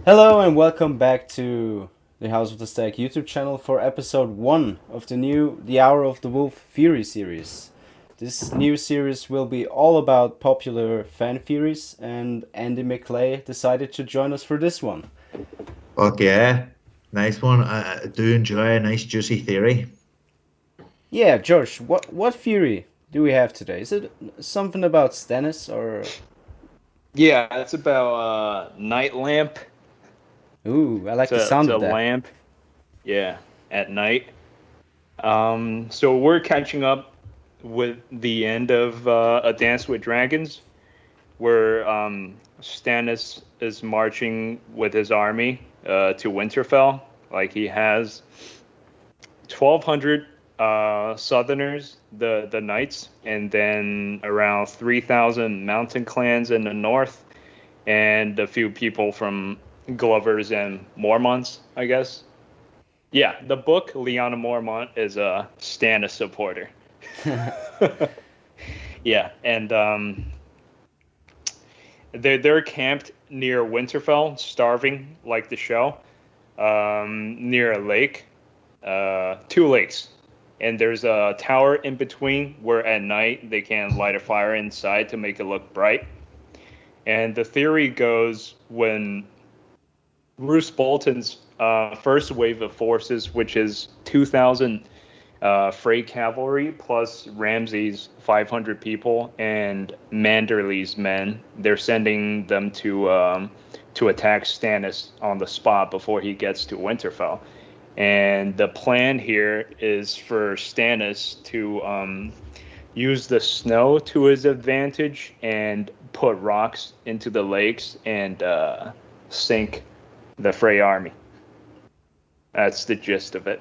Hello and welcome back to the House of the Stag YouTube channel for episode 1 of the new The Hour of the Wolf Fury series. This new series will be all about popular fan theories, and Andy McClay decided to join us for this one. Fuck yeah. Nice one. I do enjoy a nice juicy theory. Yeah, George, what theory do we have today? Is it something about Stannis or... Yeah, it's about night lamp. Ooh, I like the It's sound a of that. lamp. Yeah, at night. So we're catching up with the end of A Dance with Dragons, where Stannis is marching with his army to Winterfell. Like he has 1,200 Southerners, the knights, and then around 3,000 mountain clans in the north, and a few people from Glovers and Mormonts, I guess. Yeah, the book Lyanna Mormont is a Stannis supporter. Yeah, and they're camped near Winterfell, starving like the show, near a lake, two lakes, and there's a tower in between where at night they can light a fire inside to make it look bright. And the theory goes when Roose Bolton's first wave of forces, which is 2,000 Frey cavalry plus Ramsey's 500 people and Manderley's men, they're sending them to attack Stannis on the spot before he gets to Winterfell. And the plan here is for Stannis to use the snow to his advantage and put rocks into the lakes and sink the Frey army. That's the gist of it.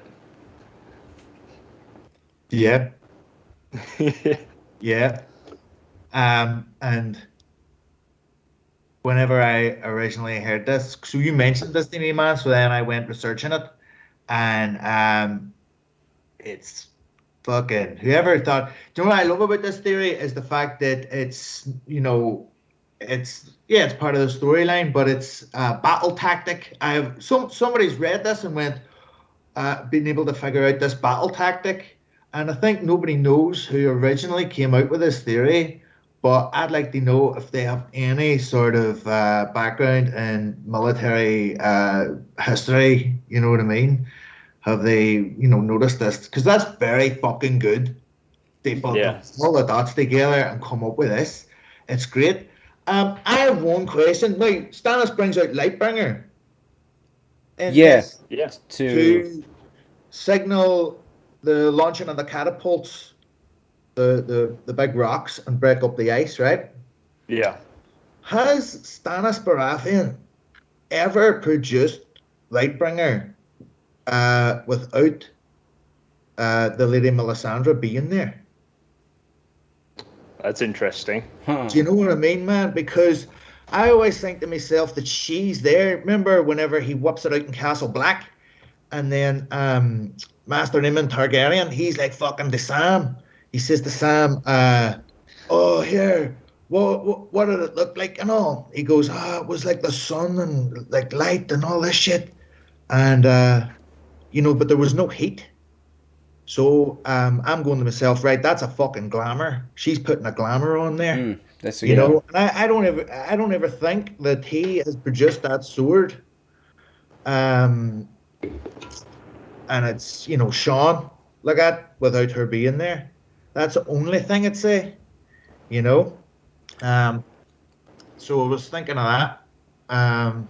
Yeah. Yeah. And whenever I originally heard this, so you mentioned this to me, man, so then I went researching it, and it's fucking whoever thought. Do you know what I love about this theory is the fact that it's part of the storyline, but it's a battle tactic. Somebody's read this and went been able to figure out this battle tactic, and I think nobody knows who originally came out with this theory. But I'd like to know if they have any sort of background in military history. You know what I mean? Have they, noticed this? Because that's very fucking good. They put Yeah. all the dots together and come up with this. It's great. I have one question. Now, Stannis brings out Lightbringer in Yeah, this Yeah. to signal the launching of the catapults, the big rocks, and break up the ice, right? Yeah. Has Stannis Baratheon ever produced Lightbringer without the Lady Melisandre being there? That's interesting. huh. Do you know what I mean, man? Because I always think to myself that she's there. Remember whenever he whips it out in Castle Black, and then Master Aemon Targaryen, he's like fucking to Sam. He says to Sam, "Oh, here, what did it look like?" And all. He goes, "Ah, it was like the sun and like light and all this shit." And but there was no heat. So I'm going to myself, right? That's a fucking glamour. She's putting a glamour on there. That's a You good. know, and I don't ever think that he has produced that sword. Um, and it's Sean look at without her being there. That's the only thing I'd say. You know. Um, so I was thinking of that.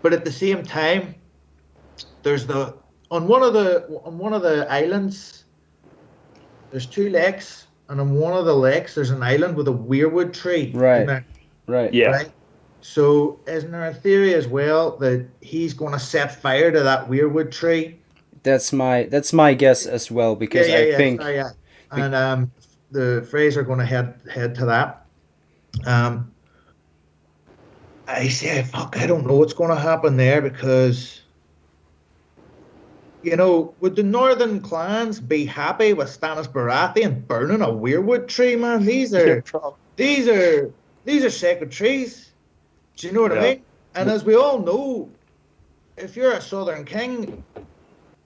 But at the same time, there's the on one of the islands. There's two lakes, and on one of the lakes there's an island with a weirwood tree in Right, there. right. Yeah. Right. So isn't there a theory as well that he's going to set fire to that weirwood tree? That's my guess as well, Yeah, because yeah, I yeah. think Sorry, yeah. And the Freys are going to head to that. Um, I say, fuck, I don't know what's going to happen there because would the northern clans be happy with Stannis Baratheon burning a weirwood tree, man? These Yeah, are these are these are sacred trees. Do you know what I Yeah. mean? And as we all know, if you're a Southern King,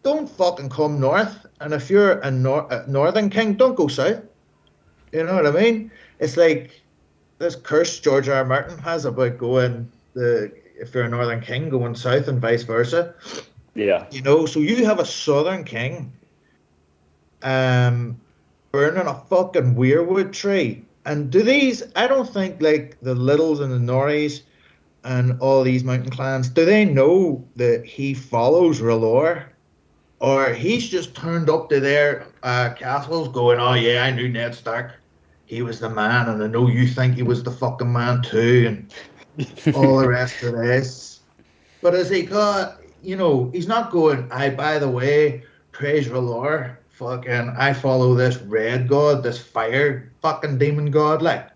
don't fucking come north. And if you're a Northern King, don't go south. You know what I mean? It's like this curse George R. R. Martin has about going if you're a Northern King going south and vice versa. Yeah. You know, so you have a Southern King burning a fucking weirwood tree. And do these, I don't think like the Littles and the Norries and all these mountain clans, do they know that he follows R'hllor? Or he's just turned up to their castles going, oh yeah, I knew Ned Stark. He was the man, and I know you think he was the fucking man too, and all the rest of this. But as he got, you know, he's not going, by the way, praise R'hllor, fucking, I follow this red god, this fire fucking demon god, like.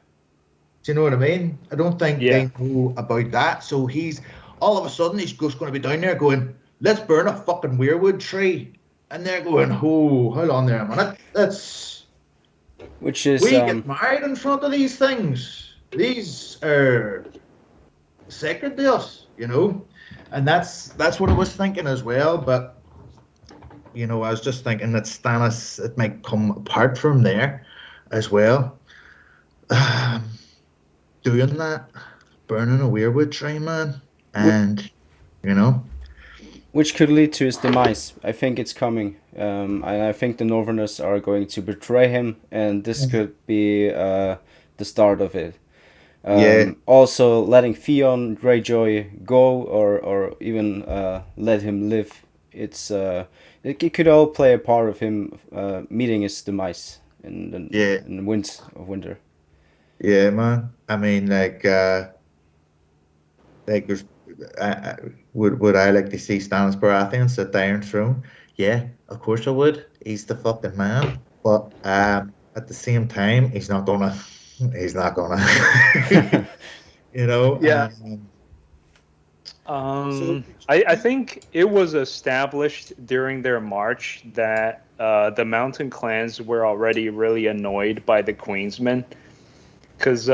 Do you know what I mean? I don't think they know about that. So he's, all of a sudden, he's just going to be down there going, let's burn a fucking weirwood tree. And they're going, oh, hold on there a minute. Which is we get married in front of these things. These are sacred to us, you know? And that's what I was thinking as well. But, you know, I was just thinking that Stannis, it might come apart from there as well. Doing that, burning a weirwood tree, man. And, you know. Which could lead to his demise. I think it's coming. And I think the Northerners are going to betray him, and this could be the start of it. Also, letting Theon Greyjoy go, or even let him live. It could all play a part of him meeting his demise in the winds of winter. Yeah, man. I mean, like there's, would I like to see Stannis Baratheon sit the Iron Throne? Yeah, of course I would. He's the fucking man. But at the same time, he's not gonna. You know. Yeah. I think it was established during their march that the mountain clans were already really annoyed by the Queensmen, because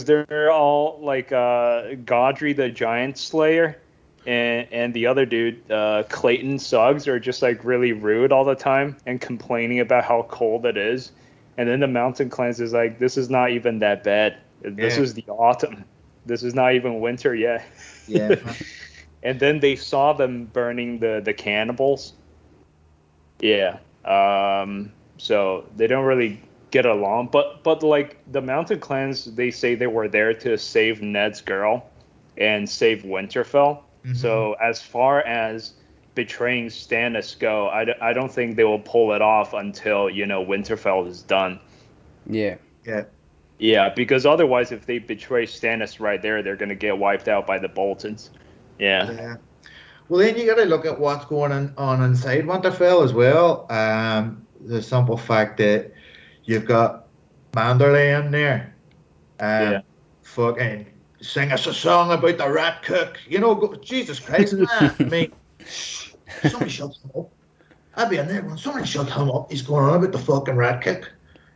they're all like Godry the Giant Slayer and the other dude Clayton Suggs are just like really rude all the time and complaining about how cold it is, and then the mountain clans is like, this is not even that bad. This is the autumn. This is not even winter yet. Yeah. And then they saw them burning the cannibals. Yeah. So they don't really get along. But like the mountain clans, they say they were there to save Ned's girl and save Winterfell. Mm-hmm. So as far as betraying Stannis go, I don't think they will pull it off until, you know, Winterfell is done. Yeah. Yeah. Yeah, because otherwise, if they betray Stannis right there, they're going to get wiped out by the Boltons. Yeah. Well, then you got to look at what's going on inside Winterfell as well. The simple fact that you've got Manderley in there. Fucking sing us a song about the rat cook. You know, Jesus Christ, man. I mean, somebody shut him up. I'd be in there going, somebody shut him up. He's going on about the fucking rat cook.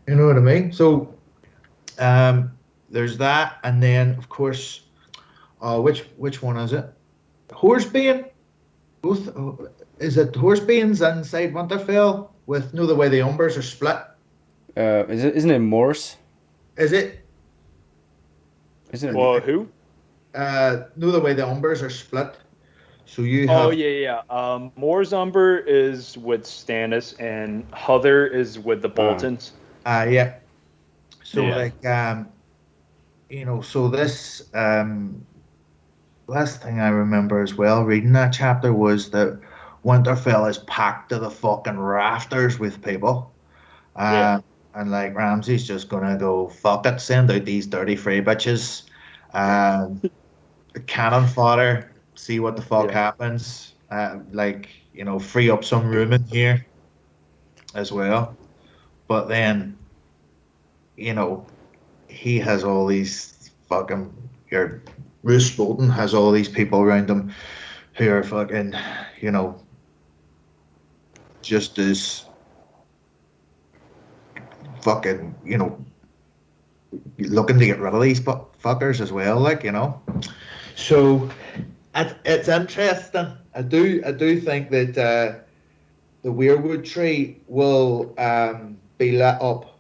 You know what I mean? So, there's that, and then of course, which one is it? Horsebane. Both is it Horsebanes inside Winterfell with the way the Umbers are split? Isn't it Morse? Is it? Isn't it? Well, who? The way the Umbers are split. So you have. Oh yeah. Moore's Umber is with Stannis, and Huther is with the Boltons. Yeah. So you know, so this last thing I remember as well reading that chapter was that Winterfell is packed to the fucking rafters with people. And like Ramsey's just gonna go, fuck it, send out these dirty free bitches. Cannon fodder, see what the fuck happens. Like, you know, free up some room in here as well. But then, you know, he has all these fucking, Roose Bolton has all these people around him who are fucking, you know, just as fucking, you know, looking to get rid of these fuckers as well, like, you know. So it's interesting. I do think that the weirwood tree will be lit up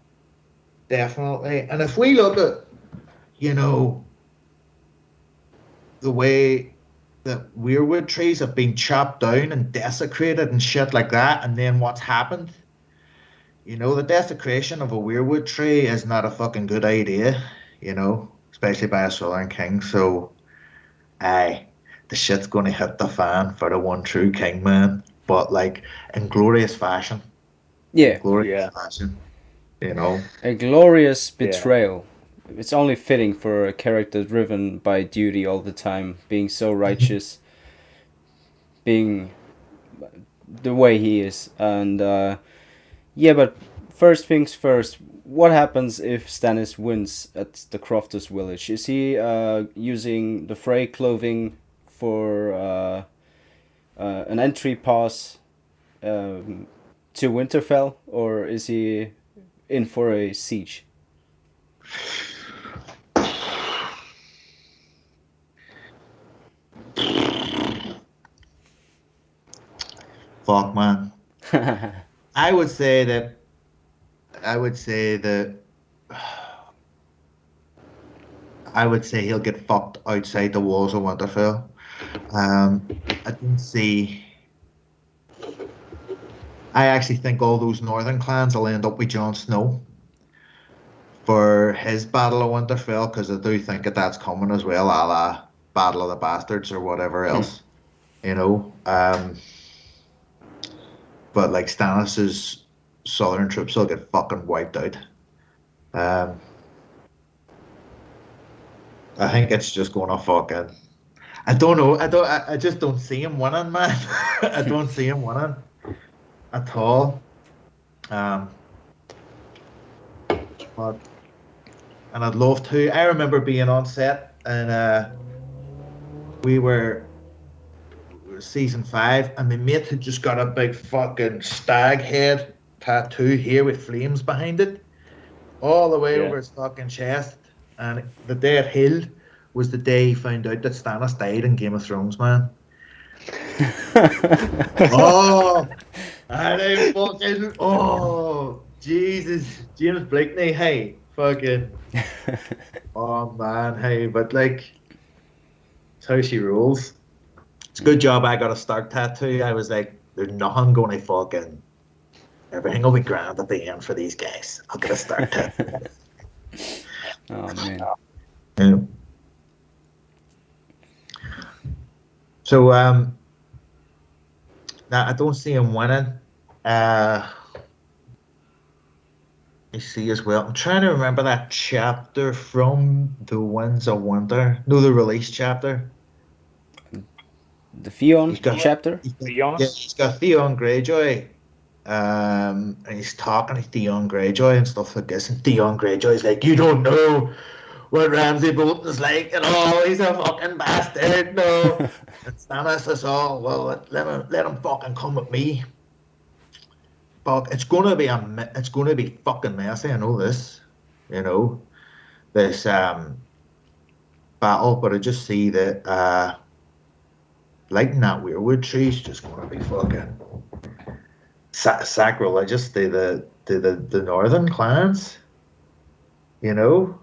definitely. And if we look at, you know, the way that weirwood trees have been chopped down and desecrated and shit like that, and then what's happened, the desecration of a weirwood tree is not a fucking good idea, especially by a Southern King. So, aye, the shit's going to hit the fan for the one true king, man. But, like, in glorious fashion. Yeah, Glorious Yeah. fashion, a glorious Yeah. betrayal. It's only fitting for a character driven by duty all the time, being so righteous, being the way he is. And yeah, but first things first, what happens if Stannis wins at the Crofters village? Is he using the Frey clothing for an entry pass to Winterfell, or is he in for a siege? Fuck, man. I would say that. I would say that. I would say he'll get fucked outside the walls of Winterfell. I don't see. I actually think all those northern clans will end up with Jon Snow for his Battle of Winterfell, because I do think that's coming as well, a la Battle of the Bastards or whatever else, you know. But like Stannis's southern troops will get fucking wiped out. Um, I think it's just gonna fucking. I don't know. I just don't see him winning, man. I don't see him winning at all. Um, but and I'd love to. I remember being on set, and we were season 5, and my mate had just got a big fucking stag head tattoo here with flames behind it, all the way Yeah. over his fucking chest. And the day it healed was the day he found out that Stannis died in Game of Thrones, man. Oh, and I fucking, oh, Jesus, James Blakeney, hey, fucking, oh man, hey, but like, it's how she rules. It's a good job I got a Stark tattoo. I was like, there's nothing going to fucking, everything will be grand at the end for these guys. I'll get a Stark tattoo. Oh man. Yeah. So, now I don't see him winning. You see as well. I'm trying to remember that chapter from The Winds of Winter. No, the release chapter. The Theon He's got, chapter? Theon? yeah, he's got Theon Greyjoy. And he's talking to Theon Greyjoy and stuff like this. And Theon Greyjoy's like, you don't know what Ramsey Bolton's like at all. He's a fucking bastard. No. And Stannis is all, well, let him fucking come with me. But it's gonna be fucking messy. I know this, this battle, but I just see that lighting that weirwood tree is just gonna be fucking sacrilegious to the northern clans. I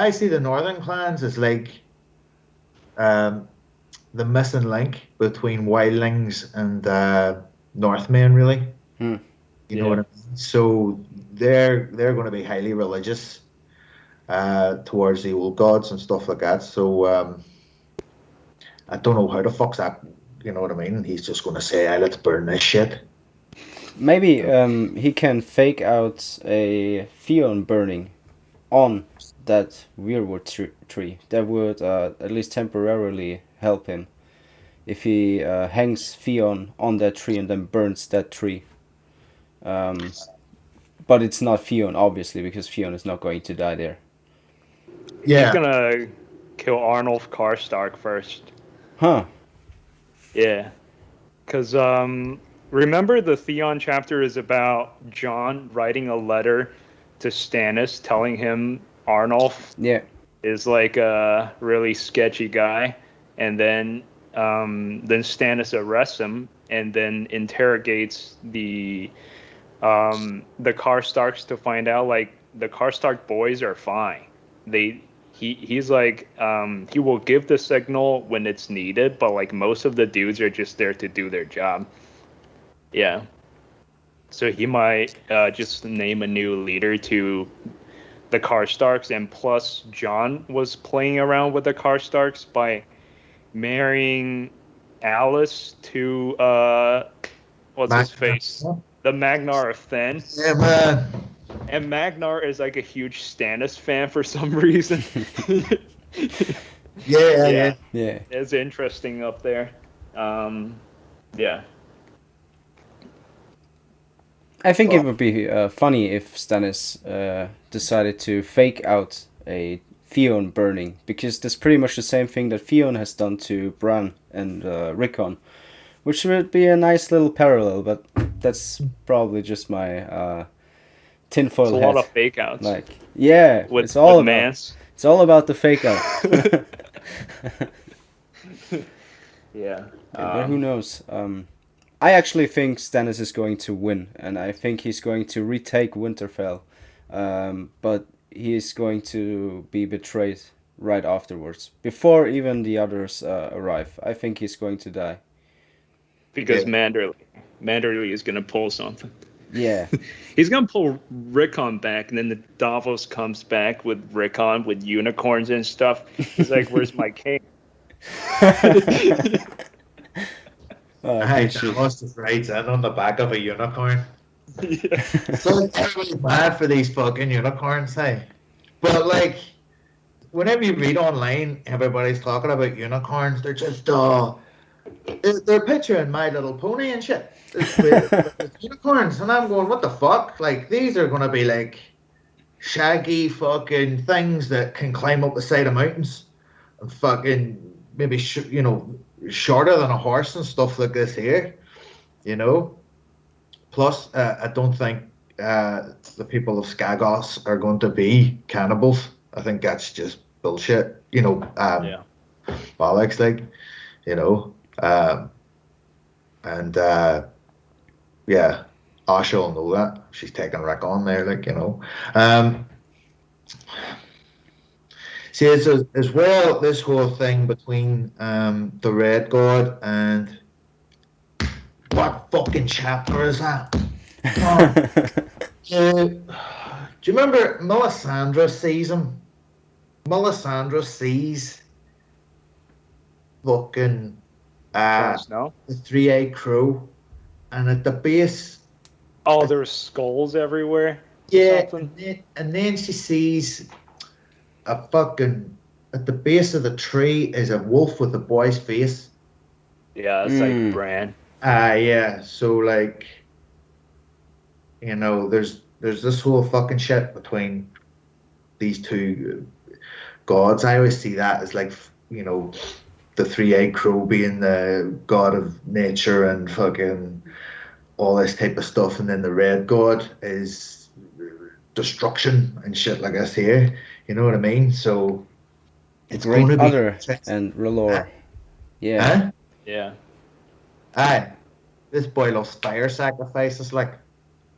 see the northern clans as like the missing link between wildlings and Northmen, really. You know what I mean? So they're going to be highly religious towards the old gods and stuff like that. So I don't know how the fuck's that. You know what I mean? He's just going to say, "Hey, let's burn this shit." Maybe he can fake out a Theon burning on that weirwood tree. That would at least temporarily help him. If he hangs Theon on that tree and then burns that tree. But it's not Theon, obviously, because Theon is not going to die there. Yeah. He's gonna kill Arnulf Karstark first. Huh. Yeah. Because, remember the Theon chapter is about Jon writing a letter to Stannis telling him Arnulf Yeah. is like a really sketchy guy, and then Stannis arrests him and then interrogates the Karstarks to find out like the Karstark boys are fine. He's like he will give the signal when it's needed, but like most of the dudes are just there to do their job. Yeah. So he might just name a new leader to the Karstarks, and plus Jon was playing around with the Karstarks by marrying Alice to what's his face? The Magnar of Thenn. Yeah, man. And Magnar is like a huge Stannis fan for some reason. Yeah. It's interesting up there. Yeah. I think it would be funny if Stannis decided to fake out a Theon burning, because that's pretty much the same thing that Theon has done to Bran and Rickon, which would be a nice little parallel, but that's probably just my tinfoil It's a hat. lot of fake outs. Like, yeah, with, it's all about Mance. It's all about the fake out. Yeah. But who knows? I actually think Stannis is going to win, and I think he's going to retake Winterfell. But he is going to be betrayed right afterwards, before even the others arrive. I think he's going to die. Because Manderly is going to pull something. Yeah. He's going to pull Rickon back, and then the Davos comes back with Rickon with unicorns and stuff. He's like, where's my king? Davos just rides in on the back of a unicorn. Yeah. So everybody's mad for these fucking unicorns, hey. But like, whenever you read online, everybody's talking about unicorns. They're just they're picturing My Little Pony and shit. With unicorns, and I'm going, what the fuck? Like, these are gonna be like shaggy fucking things that can climb up the side of mountains and fucking maybe shorter than a horse and stuff like this here, Plus, I don't think the people of Skagos are going to be cannibals. I think that's just bullshit. Bollocks, like, yeah, Asha will know that. She's taking Rick on there, like, See, it's as well, this whole thing between the Red God and what fucking chapter is that? Do you remember Melisandre sees him? Melisandre sees fucking the 3A crow, and at the base. Oh, there's skulls everywhere. Yeah, and then she sees a fucking, at the base of the tree is a wolf with a boy's face. Yeah, it's like Bran. Yeah. So like, there's this whole fucking shit between these two gods. I always see that as like, the 3A crow being the god of nature and fucking all this type of stuff, and then the red god is destruction and shit like this here. You know what I mean? So it's Great going to Other be and R'hllor. Yeah. Huh? Yeah. Aye. This boy loves fire sacrifices, like,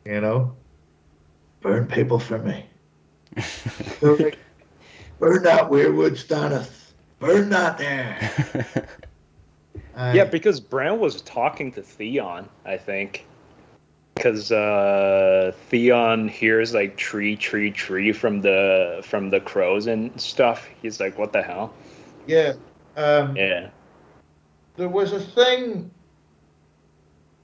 burn people for me. So, like, burn that weirwood, Stannis. Burn that there. Yeah, because Bran was talking to Theon, I think. Because Theon hears like tree from the crows and stuff. He's like, what the hell? Yeah. Yeah. There was a thing.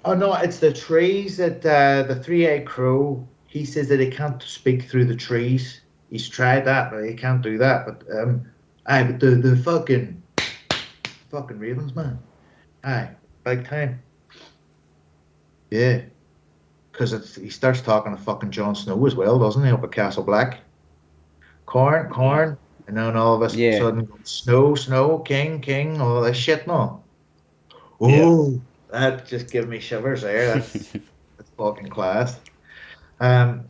Oh no, it's the trees that the 3A crow. He says that he can't speak through the trees. He's tried that, but he can't do that. But but the fucking ravens, man. Aye, big time. Yeah. Because he starts talking to fucking Jon Snow as well, doesn't he, up at Castle Black? Corn, and then all of a sudden, snow, king, all this shit, no. Oh, that just gives me shivers there. That's fucking class. But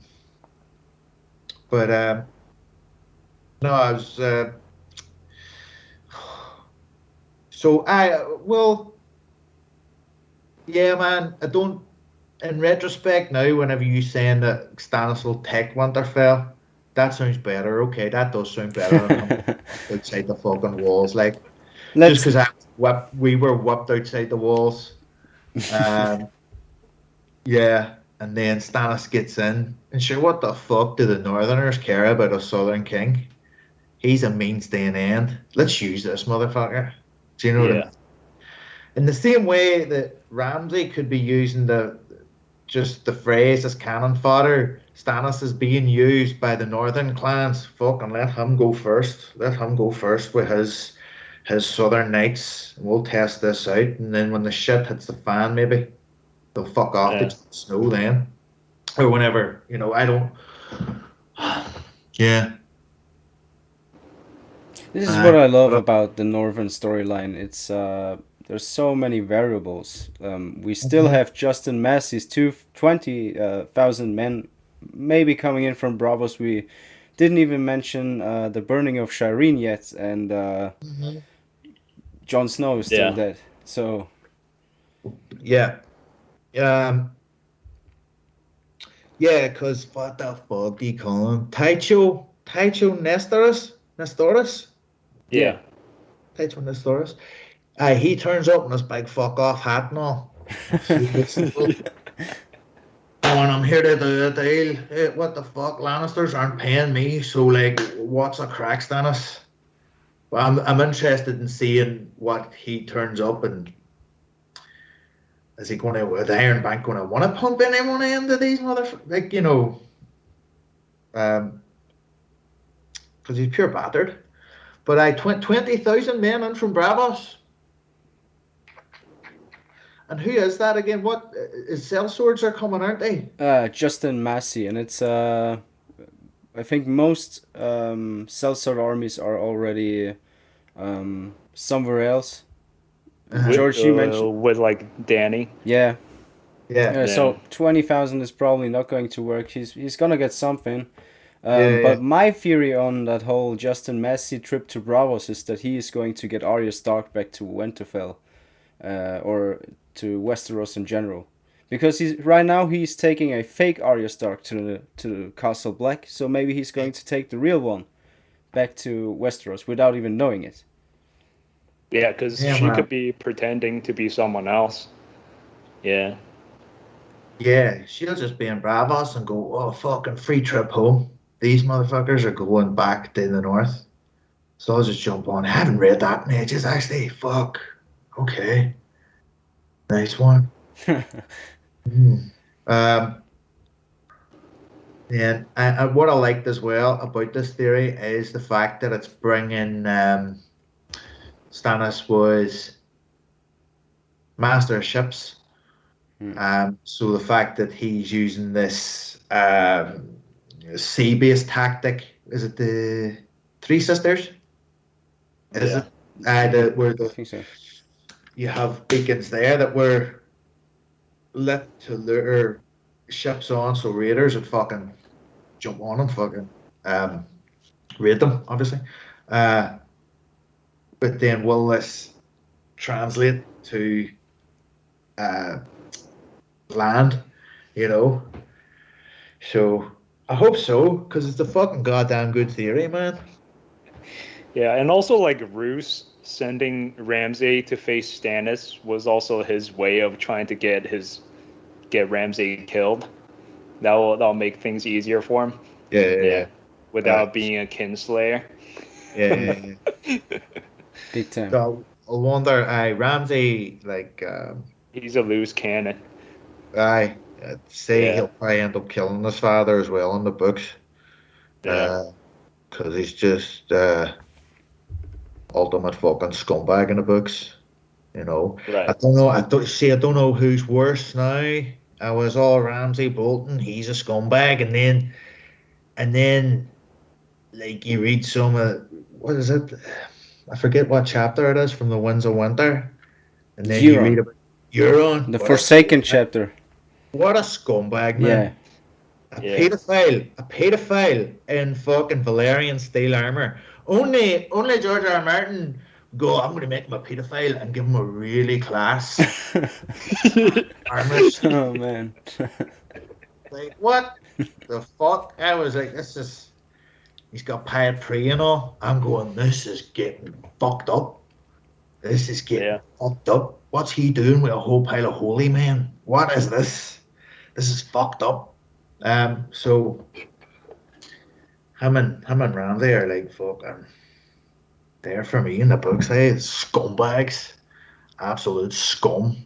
no, I was So yeah, man. I don't. In retrospect, now, whenever you saying that Stannis will take Winterfell, that sounds better. Okay, that does sound better than him outside the fucking walls. Like, just Let's because we were whipped outside the walls. Um, yeah, and then Stannis gets in, and sure, what the fuck do the Northerners care about a Southern king? He's a means to an end. Let's use this motherfucker. Do you know what I mean? Yeah. In the same way that Ramsey could be using just the phrase as cannon fodder, Stannis is being used by the northern clans. Fucking let him go first. Let him go first with his southern knights. We'll test this out, and then when the shit hits the fan, maybe they'll fuck off to Yeah. Jon Snow then, or whenever. I don't. Yeah. This is what I love But, about the Northern storyline. It's there's so many variables. We still have Justin Massey's 20,000 men maybe coming in from Bravos. We didn't even mention the burning of Shireen yet, and Jon Snow is still Yeah. dead. So yeah. Um. Yeah, because what the fuck do you call him? Taicho Nestoris? Yeah. Taicho Nestoris. He turns up in his big fuck off hat and all. Oh, and I'm here to do a deal. What the fuck? Lannisters aren't paying me, so like, what's a crack, Stannis? Well, I'm interested in seeing what he turns up, and is he going to, the Iron Bank going to want to pump anyone into these motherfuckers? Like, because he's pure battered. But 20,000 men in from Bravos. And who is that again? What is sellswords are coming, aren't they? Justin Massey, and it's I think most sellsword armies are already somewhere else. George, you mentioned. With like Danny. Yeah. Yeah. So 20,000 is probably not going to work. He's gonna get something. Yeah. But my theory on that whole Justin Massey trip to Bravos is that he is going to get Arya Stark back to Winterfell, or to Westeros in general, because right now he's taking a fake Arya Stark to Castle Black. So maybe he's going to take the real one back to Westeros without even knowing it. Yeah, because she could be pretending to be someone else. Yeah. Yeah, she'll just be in Bravos and go, oh, fucking free trip home. These motherfuckers are going back to the north. So I'll just jump on. I haven't read that in ages, actually. Fuck. Okay. Nice one. Um, and what I liked as well about this theory is the fact that it's bringing Stannis was master of ships. So the fact that he's using this sea-based tactic, is it the Three Sisters? Is it? I think so. You have beacons there that were lit to lure ships on, so raiders would fucking jump on them, fucking raid them, obviously. But then will this translate to land, So I hope so, because it's a fucking goddamn good theory, man. Yeah, and also like Roose sending Ramsey to face Stannis was also his way of trying to get Ramsey killed. That'll make things easier for him. Yeah. Without being a kinslayer. Yeah. Big time. So I wonder, Ramsey, like, he's a loose cannon. I'd say he'll probably end up killing his father as well in the books. Yeah. Because he's just ultimate fucking scumbag in the books. Right. I don't know. I don't know who's worse now. I was all Ramsey Bolton. He's a scumbag, and then, like, you read some of, what is it? I forget what chapter it is from the Winds of Winter, and then you read about Euron, the Forsaken chapter. What a scumbag, man! Yeah. A pedophile in fucking Valerian steel armor. Only George R. R. Martin go, I'm going to make him a pedophile and give him a really class armist. Oh man. Like, what the fuck? I was like, this is, he's got pirate prey and all. I'm going, this is getting fucked up. This is getting fucked up. What's he doing with a whole pile of holy men? What is this? This is fucked up. So him and Ramsey are like fucking there for me in the books. Hey, scumbags, absolute scum.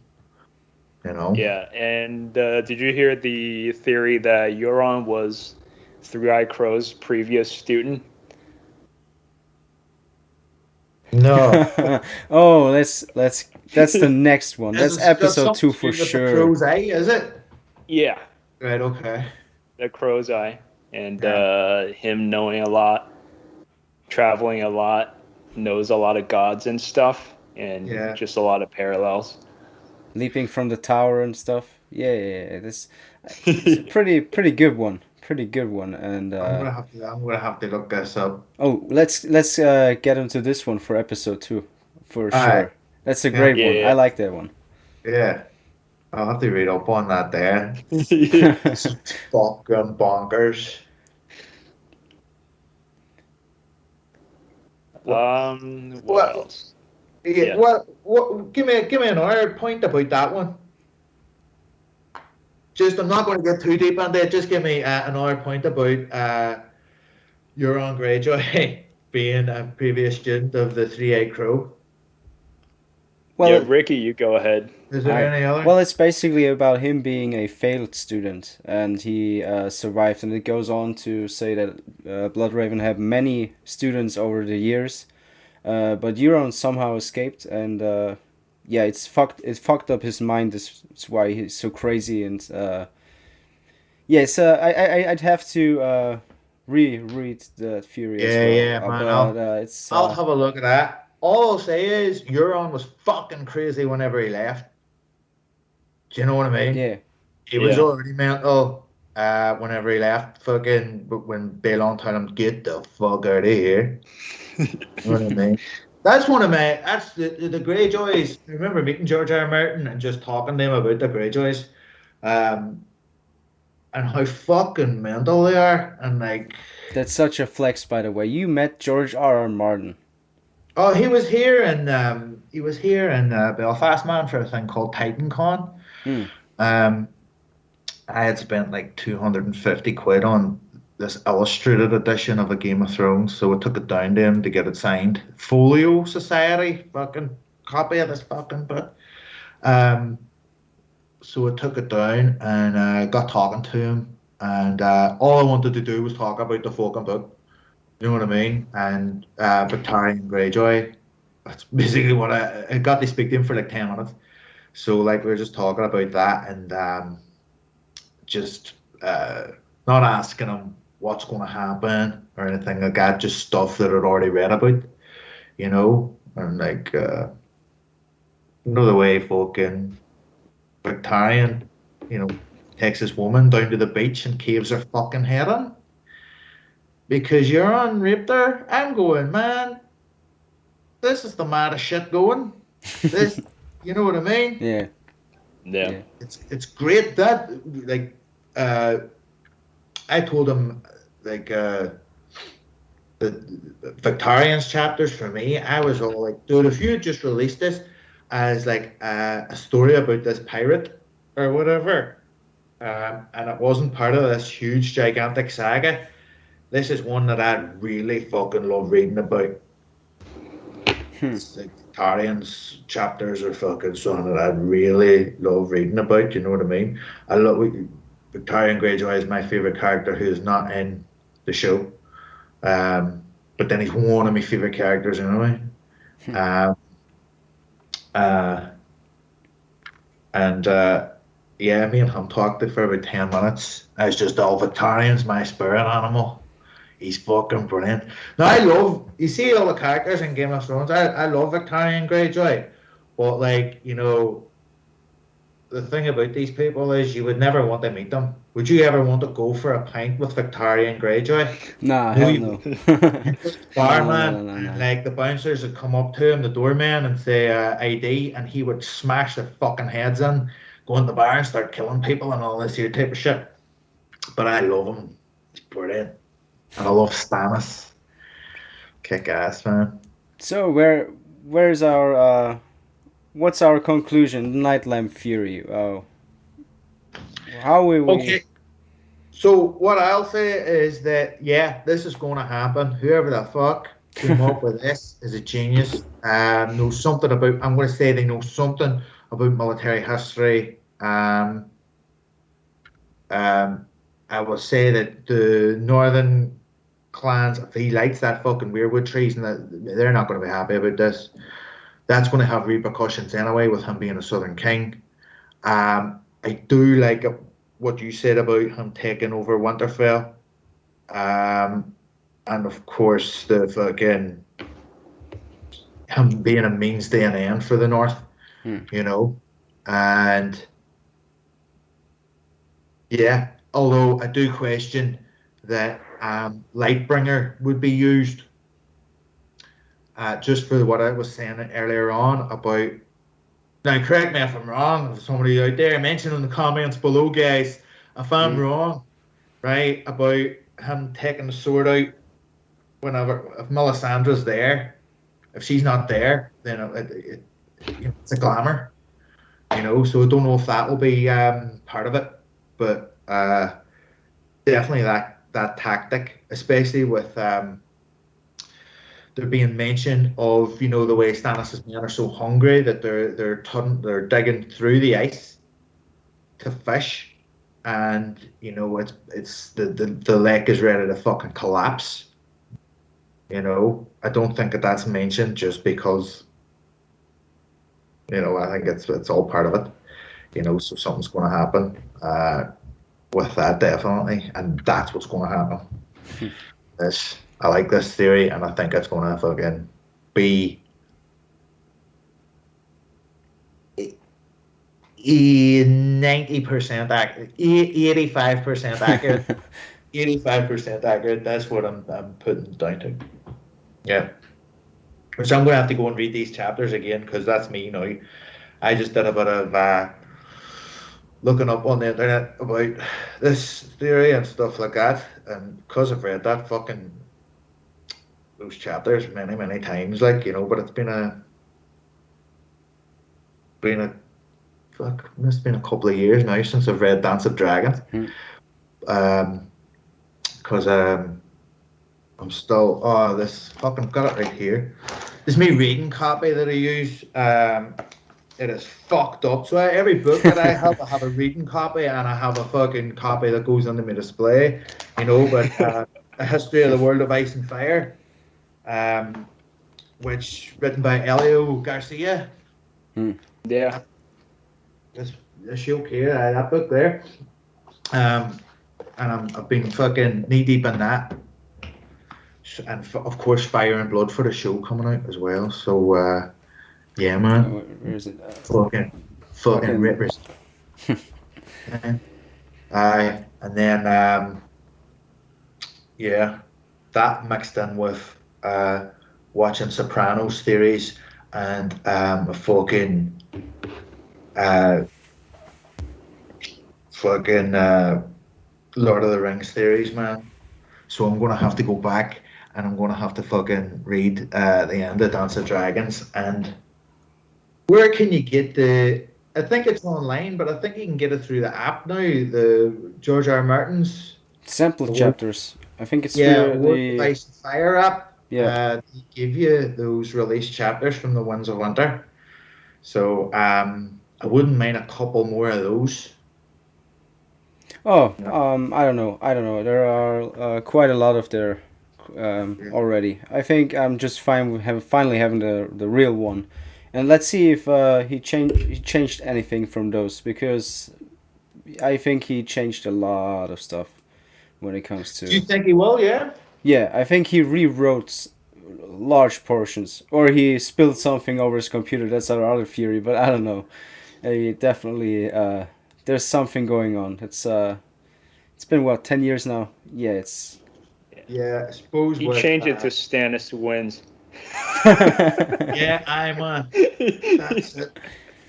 You know. Yeah, and did you hear the theory that Euron was Three-Eyed Crow's previous student? No. Oh, that's the next one. That's episode 2 for sure. The Crow's Eye, is it? Yeah. Right. Okay. The Crow's Eye, and him knowing a lot, traveling a lot, knows a lot of gods and stuff, and just a lot of parallels. Leaping from the tower and stuff. Yeah. This it's a pretty good one. Pretty good one. And I'm gonna have to look this up. Oh, let's get into this one for episode 2 for sure. Right. That's a great one. I like that one. Yeah. I'll have to read up on that there. Fucking bonkers. What else? Yeah. What? Give me another point about that one. Just, I'm not going to get too deep on that. Just give me another point about Euron Greyjoy being a previous student of the Three-Eyed Crow. Well, Ricky, you go ahead. Is there any other? Well, it's basically about him being a failed student, and he survived. And it goes on to say that Bloodraven had many students over the years, but Euron somehow escaped, and it's fucked up his mind. That's why he's so crazy. And I'd have to reread the Fury. Yeah, man. But I'll have a look at that. All I'll say is Euron was fucking crazy whenever he left. Do you know what I mean? Yeah. He was already mental whenever he left. Fucking, but when Balon told him, get the fuck out of here. You know what I mean? That's one of my, that's the Greyjoys. I remember meeting George R. R. Martin and just talking to him about the Greyjoys. And how fucking mental they are. And like. That's such a flex, by the way. You met George R. R. Martin. Oh, he was here in Belfast, man, for a thing called TitanCon. I had spent like 250 quid on this illustrated edition of a Game of Thrones, so I took it down to him to get it signed. Folio Society, fucking copy of this fucking book. So I took it down and got talking to him, and all I wanted to do was talk about the fucking book. You know what I mean? And Victorian Greyjoy, that's basically what I got to speak to him for like 10 minutes. So like we were just talking about that and just not asking him what's going to happen or anything like that, just stuff that I'd already read about, you know? And like, the way fucking Victorian, takes his woman down to the beach and caves her fucking head in. Because Euron raped her, I'm going, man, this is the maddest shit going. This, you know what I mean? Yeah. It's great that, like, I told him, like, the Victorians chapters for me, I was all like, dude, if you just released this as, like, a story about this pirate or whatever, and it wasn't part of this huge, gigantic saga, this is one that I really fucking love reading about. It's like Victorian's chapters are fucking something that I really love reading about, you know what I mean? I love Victorian Greyjoy is my favourite character who is not in the show. But then he's one of my favourite characters anyway. Me and him talked for about 10 minutes. I was just all Victorian's my spirit animal. He's fucking brilliant. Now you see all the characters in Game of Thrones, I love Victorian Greyjoy, but like, the thing about these people is you would never want to meet them. Would you ever want to go for a pint with Victoria and Greyjoy? Nah, No, hell you no. you go to the bar, man, No, and no. like the bouncers would come up to him, the doorman, and say ID, and he would smash their fucking heads in, go in the bar and start killing people and all this here type of shit. But I love him. He's brilliant. And I love Stannis. Kick ass, man. So where's our what's our conclusion? Night Lamp Fury. How will we? Okay. So what I'll say is that yeah, this is going to happen. Whoever the fuck came up with this is a genius. Knows something about. I'm going to say they know something about military history. I will say that the northern clans, if he lights that fucking weirwood treason, that they're not going to be happy about this. That's going to have repercussions anyway with him being a southern king. I do like what you said about him taking over Winterfell. And of course the fucking him being a means to an end for the North, you know. And yeah, although I do question that Lightbringer would be used just for what I was saying earlier on about. Now, correct me if I'm wrong. If somebody out there mention in the comments below, guys, if I'm wrong, right, about him taking the sword out whenever if Melisandre's there. If she's not there, then it's a glamour, you know. So I don't know if that will be part of it, but definitely that tactic, especially with there being mention of the way Stannis' men are so hungry that they're digging through the ice to fish, and it's the lake is ready to fucking collapse. I don't think that's mentioned just because I think it's all part of it. So something's going to happen with that definitely, and that's what's going to happen. I like this theory, and I think it's going to fucking be 90% accurate, 85% accurate, 85% accurate. That's what I'm putting it down to. Yeah. So I'm going to have to go and read these chapters again because that's me. I just did a bit of looking up on the internet about this theory and stuff like that, and because I've read that fucking those chapters many times, but it's been a it's been a couple of years now since I've read Dance of Dragons. Because I'm still this fucking got it right here. This is me reading copy that I use. It is fucked up. So every book that I have a reading copy, and I have a fucking copy that goes under my display. But A History of the World of Ice and Fire, which written by Elio Garcia. Yeah. This yoke here, that book there. And I've been fucking knee deep in that. And of course, Fire and Blood for the show coming out as well. So yeah, man. Where is it? Fucking rippers. Aye, and then yeah, that mixed in with watching Sopranos theories and a fucking Lord of the Rings theories, man. So I'm gonna have to go back and I'm gonna have to fucking read the end of Dance of Dragons. And where can you get I think it's online, but I think you can get it through the app now. The George R. R. Martin's sample chapters. I think it's World of Ice and Fire app. Yeah, they give you those released chapters from the Winds of Winter. So I wouldn't mind a couple more of those. Oh, I don't know. There are quite a lot of there already. I think I'm just fine with finally having the real one, and let's see if he changed anything from those, because I think he changed a lot of stuff when it comes to. Do you think he will? Yeah. Yeah, I think he rewrote large portions, or he spilled something over his computer. That's our other theory, but I don't know. Definitely, there's something going on. It's been what 10 years now. Yeah, it's. Yeah, I suppose He with changed it to Stannis wins. yeah, that's it.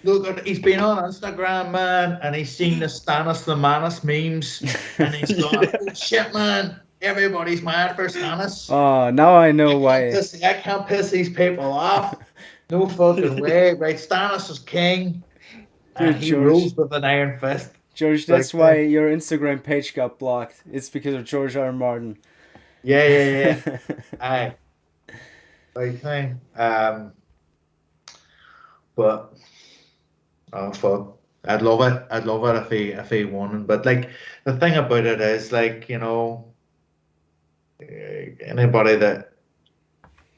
Look, he's been on Instagram, man, and he's seen the Stannis the Manus memes, and he's gone, Yeah. oh shit, man, everybody's mad for Stannis. Oh, now I know why. I can't piss these people off. No fucking way. Right, Stannis is king, and Dude, he George. rules with an iron fist. George, that's why your Instagram page got blocked. It's because of George R. R. Martin. Yeah. Aye. Right thing. But oh fuck. I'd love it. I'd love it if he won. But like the thing about it is like, anybody that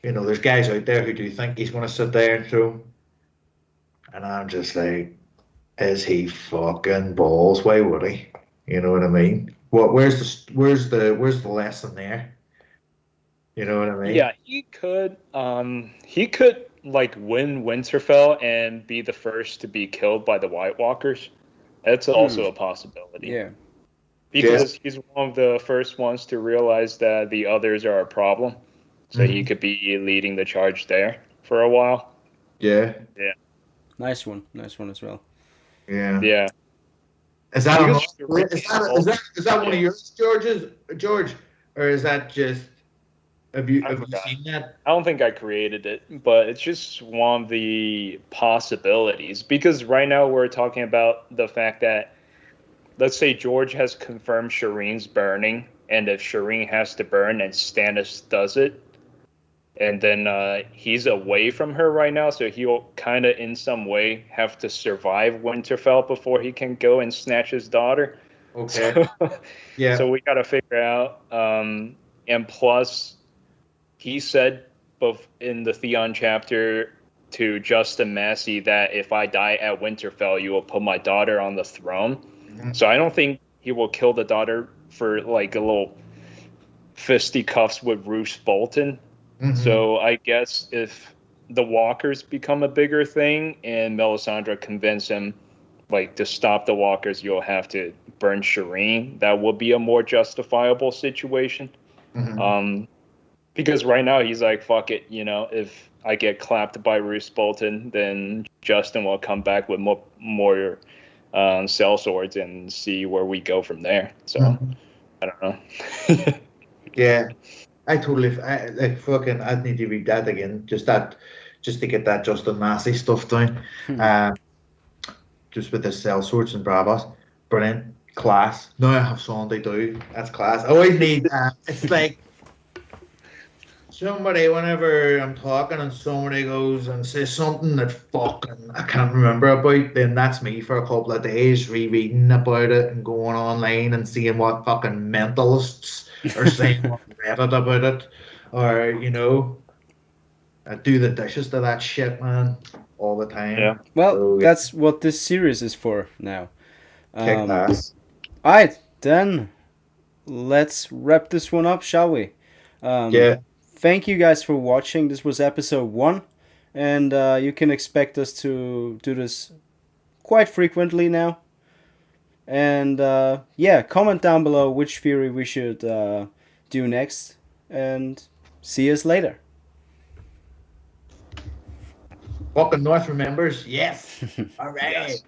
there's guys out there who do think he's gonna sit there and throw him. And I'm just like, is he fucking balls? Why would he? You know what I mean? Where's the lesson there? You know what I mean? Yeah, he could like win Winterfell and be the first to be killed by the White Walkers. That's also a possibility. Yeah. Because he's one of the first ones to realize that the others are a problem. So he could be leading the charge there for a while. Yeah. Yeah. Nice one as well. Yeah. Yeah. Is that Because one of yours, George, or is that just have you forgot. seen that? I don't think I created it, but it's just one of the possibilities. Because right now we're talking about the fact that, let's say George has confirmed Shireen's burning, and if Shireen has to burn and Stannis does it, and then he's away from her right now, so he'll kind of in some way have to survive Winterfell before he can go and snatch his daughter. Okay. Yeah. So we got to figure out. And plus, he said both in the Theon chapter to Justin Massey that if I die at Winterfell, you will put my daughter on the throne. Mm-hmm. So I don't think he will kill the daughter for like a little fisticuffs with Roose Bolton. Mm-hmm. So I guess if the Walkers become a bigger thing and Melisandre convince him like to stop the Walkers, you'll have to burn Shireen. That will be a more justifiable situation. Mm-hmm. Because right now he's like, fuck it, if I get clapped by Roose Bolton, then Justin will come back with more sellswords and see where we go from there. So I don't know. Yeah. I need to read that again. Just to get that Justin Massey stuff down. Just with the sellswords and bravos. Brilliant. Class. Now I have something to do. That's class. I always need it's like somebody, whenever I'm talking and somebody goes and says something that fucking I can't remember about, then that's me for a couple of days rereading about it and going online and seeing what fucking mentalists are saying on Reddit about it. Or, I do the dishes to that shit, man, all the time. Yeah. Well, so, that's what this series is for now. Kick ass. Alright, then let's wrap this one up, shall we? Yeah. Thank you guys for watching. This was episode 1, and you can expect us to do this quite frequently now. And comment down below which theory we should do next, and see us later. Fucking North remembers? Yes. All right. Yes.